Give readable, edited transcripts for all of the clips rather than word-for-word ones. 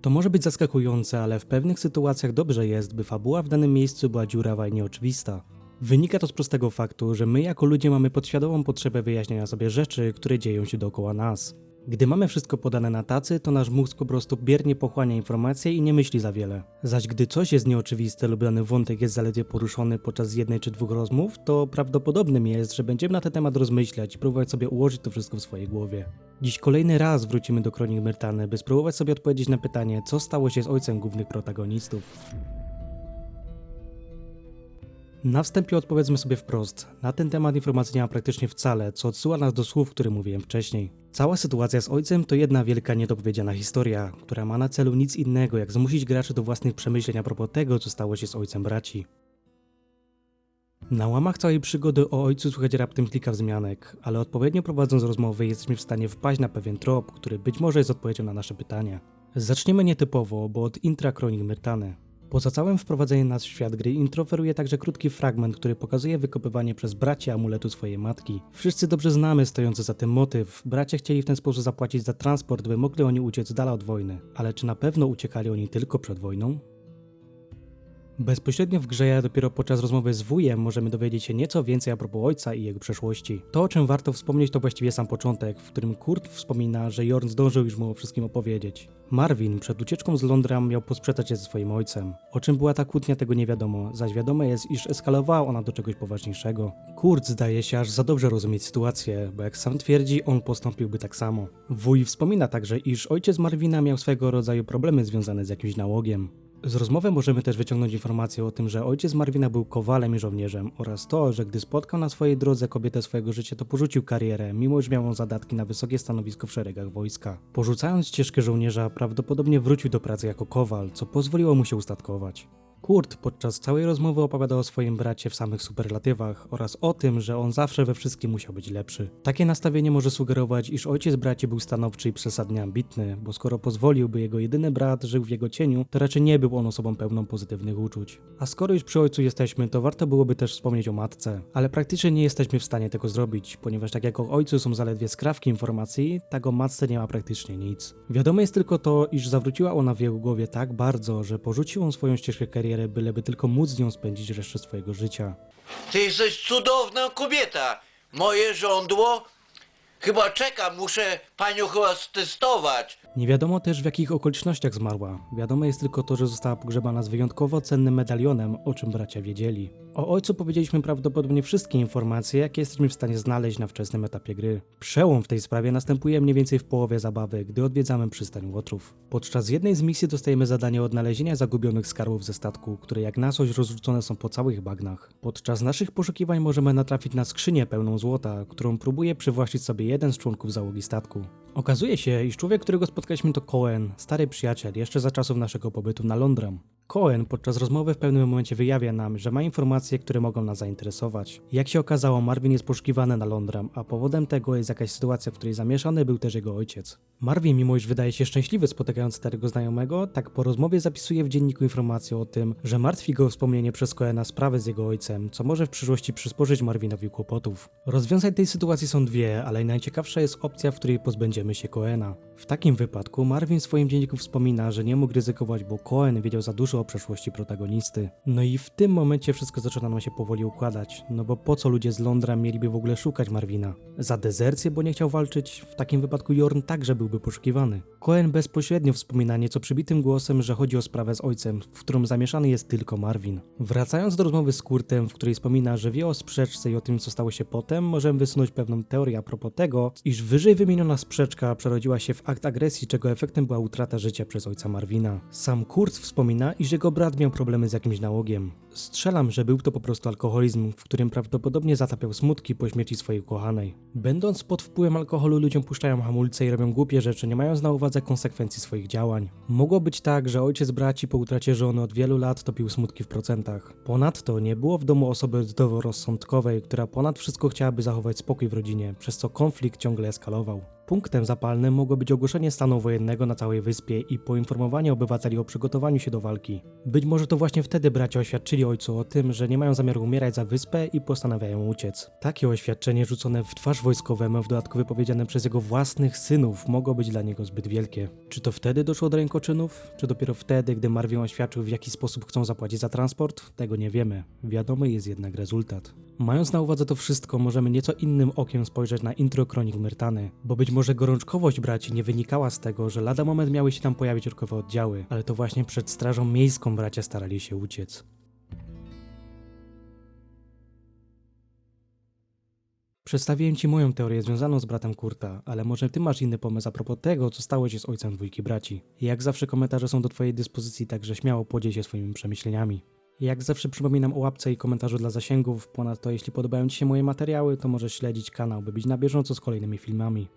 To może być zaskakujące, ale w pewnych sytuacjach dobrze jest, by fabuła w danym miejscu była dziurawa i nieoczywista. Wynika to z prostego faktu, że my jako ludzie mamy podświadomą potrzebę wyjaśniania sobie rzeczy, które dzieją się dookoła nas. Gdy mamy wszystko podane na tacy, to nasz mózg po prostu biernie pochłania informacje i nie myśli za wiele. Zaś gdy coś jest nieoczywiste lub dany wątek jest zaledwie poruszony podczas jednej czy dwóch rozmów, to prawdopodobnym jest, że będziemy na ten temat rozmyślać i próbować sobie ułożyć to wszystko w swojej głowie. Dziś kolejny raz wrócimy do Kronik Myrtany, by spróbować sobie odpowiedzieć na pytanie, co stało się z ojcem głównych protagonistów. Na wstępie odpowiedzmy sobie wprost, na ten temat informacji nie ma praktycznie wcale, co odsyła nas do słów, które mówiłem wcześniej. Cała sytuacja z ojcem to jedna wielka niedopowiedziana historia, która ma na celu nic innego jak zmusić graczy do własnych przemyśleń a propos tego, co stało się z ojcem braci. Na łamach całej przygody o ojcu słychać raptem kilka wzmianek, ale odpowiednio prowadząc rozmowy jesteśmy w stanie wpaść na pewien trop, który być może jest odpowiedzią na nasze pytanie. Zaczniemy nietypowo, bo od intra Kronik Myrtany. Poza całym wprowadzeniem nas w świat gry intro oferuje także krótki fragment, który pokazuje wykopywanie przez braci amuletu swojej matki. Wszyscy dobrze znamy stojący za tym motyw. Bracia chcieli w ten sposób zapłacić za transport, by mogli oni uciec z dala od wojny. Ale czy na pewno uciekali oni tylko przed wojną? Bezpośrednio w grze, dopiero podczas rozmowy z wujem możemy dowiedzieć się nieco więcej a propos ojca i jego przeszłości. To, o czym warto wspomnieć, to właściwie sam początek, w którym Kurt wspomina, że Jorn zdążył już mu o wszystkim opowiedzieć. Marvin przed ucieczką z Londra miał posprzeczać się ze swoim ojcem. O czym była ta kłótnia, tego nie wiadomo, zaś wiadomo jest, iż eskalowała ona do czegoś poważniejszego. Kurt zdaje się aż za dobrze rozumieć sytuację, bo jak sam twierdzi, on postąpiłby tak samo. Wuj wspomina także, iż ojciec Marvina miał swego rodzaju problemy związane z jakimś nałogiem. Z rozmowy możemy też wyciągnąć informację o tym, że ojciec Marvina był kowalem i żołnierzem oraz to, że gdy spotkał na swojej drodze kobietę swojego życia, to porzucił karierę, mimo iż miał on zadatki na wysokie stanowisko w szeregach wojska. Porzucając ścieżkę żołnierza, prawdopodobnie wrócił do pracy jako kowal, co pozwoliło mu się ustatkować. Kurt podczas całej rozmowy opowiadał o swoim bracie w samych superlatywach oraz o tym, że on zawsze we wszystkim musiał być lepszy. Takie nastawienie może sugerować, iż ojciec braci był stanowczy i przesadnie ambitny, bo skoro pozwolił, by jego jedyny brat żył w jego cieniu, to raczej nie był on osobą pełną pozytywnych uczuć. A skoro już przy ojcu jesteśmy, to warto byłoby też wspomnieć o matce. Ale praktycznie nie jesteśmy w stanie tego zrobić, ponieważ tak jak o ojcu są zaledwie skrawki informacji, tak o matce nie ma praktycznie nic. Wiadomo jest tylko to, iż zawróciła ona w jego głowie tak bardzo, że porzucił on swoją ścieżkę kariery, byleby tylko móc z nią spędzić resztę swojego życia. Ty jesteś cudowna kobieta. Moje żądło? Chyba czekam, muszę panią chyba stestować. Nie wiadomo też w jakich okolicznościach zmarła. Wiadomo jest tylko to, że została pogrzebana z wyjątkowo cennym medalionem, o czym bracia wiedzieli. O ojcu powiedzieliśmy prawdopodobnie wszystkie informacje, jakie jesteśmy w stanie znaleźć na wczesnym etapie gry. Przełom w tej sprawie następuje mniej więcej w połowie zabawy, gdy odwiedzamy przystań Łotrów. Podczas jednej z misji dostajemy zadanie odnalezienia zagubionych skarbów ze statku, które jak na coś rozrzucone są po całych bagnach. Podczas naszych poszukiwań możemy natrafić na skrzynię pełną złota, którą próbuje przywłaszczyć sobie jeden z członków załogi statku. Okazuje się, iż człowiek, którego spotkaliśmy to Cohen, stary przyjaciel jeszcze za czasów naszego pobytu na Londram. Cohen podczas rozmowy w pewnym momencie wyjawia nam, że ma informacje, które mogą nas zainteresować. Jak się okazało, Marvin jest poszukiwany na Londram, a powodem tego jest jakaś sytuacja, w której zamieszany był też jego ojciec. Marvin, mimo iż wydaje się szczęśliwy spotykając starego znajomego, tak po rozmowie zapisuje w dzienniku informację o tym, że martwi go wspomnienie przez Cohena sprawy z jego ojcem, co może w przyszłości przysporzyć Marvinowi kłopotów. Rozwiązań tej sytuacji są dwie, ale najciekawsza jest opcja, w której pozbędziemy się Cohena. W takim wypadku Marvin w swoim dzienniku wspomina, że nie mógł ryzykować, bo Cohen wiedział za dużo o przeszłości protagonisty. No i w tym momencie wszystko zaczyna nam się powoli układać, no bo po co ludzie z Londra mieliby w ogóle szukać Marvina? Za dezercję, bo nie chciał walczyć? W takim wypadku Jorn także byłby poszukiwany. Cohen bezpośrednio wspomina nieco przybitym głosem, że chodzi o sprawę z ojcem, w którą zamieszany jest tylko Marvin. Wracając do rozmowy z Kurtem, w której wspomina, że wie o sprzeczce i o tym, co stało się potem, możemy wysunąć pewną teorię a propos tego, iż wyżej wymieniona sprzeczka przerodziła się w akt agresji, czego efektem była utrata życia przez ojca Marvina. Sam Kurt wspomina, iż jego brat miał problemy z jakimś nałogiem. Strzelam, że był to po prostu alkoholizm, w którym prawdopodobnie zatapiał smutki po śmierci swojej ukochanej. Będąc pod wpływem alkoholu, ludziom puszczają hamulce i robią głupie rzeczy, nie mając na uwadze konsekwencji swoich działań. Mogło być tak, że ojciec braci po utracie żony od wielu lat topił smutki w procentach. Ponadto nie było w domu osoby zdroworozsądkowej, która ponad wszystko chciałaby zachować spokój w rodzinie, przez co konflikt ciągle eskalował. Punktem zapalnym mogło być ogłoszenie stanu wojennego na całej wyspie i poinformowanie obywateli o przygotowaniu się do walki. Być może to właśnie wtedy bracia oświadczyli ojcu o tym, że nie mają zamiaru umierać za wyspę i postanawiają uciec. Takie oświadczenie rzucone w twarz wojskowemu, w dodatku wypowiedziane przez jego własnych synów, mogło być dla niego zbyt wielkie. Czy to wtedy doszło do rękoczynów? Czy dopiero wtedy, gdy Marvin oświadczył, w jaki sposób chcą zapłacić za transport? Tego nie wiemy. Wiadomy jest jednak rezultat. Mając na uwadze to wszystko, możemy nieco innym okiem spojrzeć na intro Kronik Myrtany, bo być może gorączkowość braci nie wynikała z tego, że lada moment miały się tam pojawić orkowe oddziały, ale to właśnie przed strażą miejską bracia starali się uciec. Przedstawiłem Ci moją teorię związaną z bratem Kurta, ale może Ty masz inny pomysł a propos tego, co stało się z ojcem dwójki braci. Jak zawsze komentarze są do Twojej dyspozycji, także śmiało podziel się swoimi przemyśleniami. Jak zawsze przypominam o łapce i komentarzu dla zasięgów, ponadto jeśli podobają Ci się moje materiały, to możesz śledzić kanał, by być na bieżąco z kolejnymi filmami.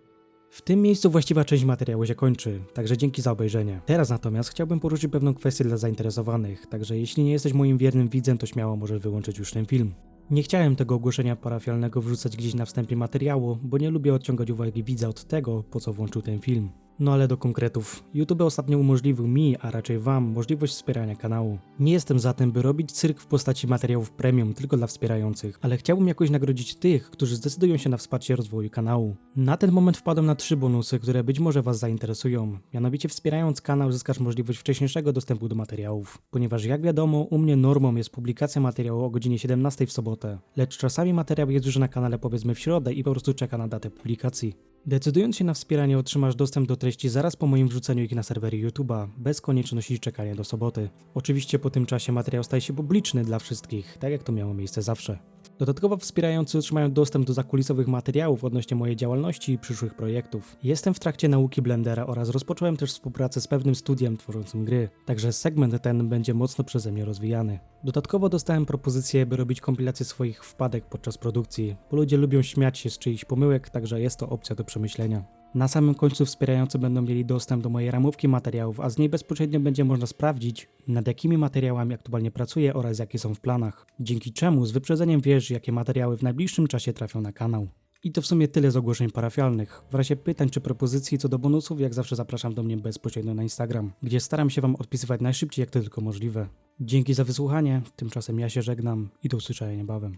W tym miejscu właściwa część materiału się kończy, także dzięki za obejrzenie. Teraz natomiast chciałbym poruszyć pewną kwestię dla zainteresowanych, także jeśli nie jesteś moim wiernym widzem, to śmiało możesz wyłączyć już ten film. Nie chciałem tego ogłoszenia parafialnego wrzucać gdzieś na wstępie materiału, bo nie lubię odciągać uwagi widza od tego, po co włączył ten film. No ale do konkretów. YouTube ostatnio umożliwił mi, a raczej wam, możliwość wspierania kanału. Nie jestem za tym, by robić cyrk w postaci materiałów premium tylko dla wspierających, ale chciałbym jakoś nagrodzić tych, którzy zdecydują się na wsparcie rozwoju kanału. Na ten moment wpadłem na 3 bonusy, które być może was zainteresują. Mianowicie wspierając kanał zyskasz możliwość wcześniejszego dostępu do materiałów. Ponieważ jak wiadomo, u mnie normą jest publikacja materiału o godzinie 17 w sobotę. Lecz czasami materiał jest już na kanale powiedzmy w środę i po prostu czeka na datę publikacji. Decydując się na wspieranie otrzymasz dostęp do treści zaraz po moim wrzuceniu ich na serwery YouTube'a, bez konieczności czekania do soboty. Oczywiście po tym czasie materiał staje się publiczny dla wszystkich, tak jak to miało miejsce zawsze. Dodatkowo wspierający otrzymają dostęp do zakulisowych materiałów odnośnie mojej działalności i przyszłych projektów. Jestem w trakcie nauki Blendera oraz rozpocząłem też współpracę z pewnym studiem tworzącym gry, także segment ten będzie mocno przeze mnie rozwijany. Dodatkowo dostałem propozycję, by robić kompilację swoich wpadek podczas produkcji, bo ludzie lubią śmiać się z czyichś pomyłek, także jest to opcja do przemyślenia. Na samym końcu wspierający będą mieli dostęp do mojej ramówki materiałów, a z niej bezpośrednio będzie można sprawdzić, nad jakimi materiałami aktualnie pracuję oraz jakie są w planach. Dzięki czemu z wyprzedzeniem wiesz, jakie materiały w najbliższym czasie trafią na kanał. I to w sumie tyle z ogłoszeń parafialnych. W razie pytań czy propozycji co do bonusów, jak zawsze zapraszam do mnie bezpośrednio na Instagram, gdzie staram się wam odpisywać najszybciej jak to tylko możliwe. Dzięki za wysłuchanie, tymczasem ja się żegnam i do usłyszenia niebawem.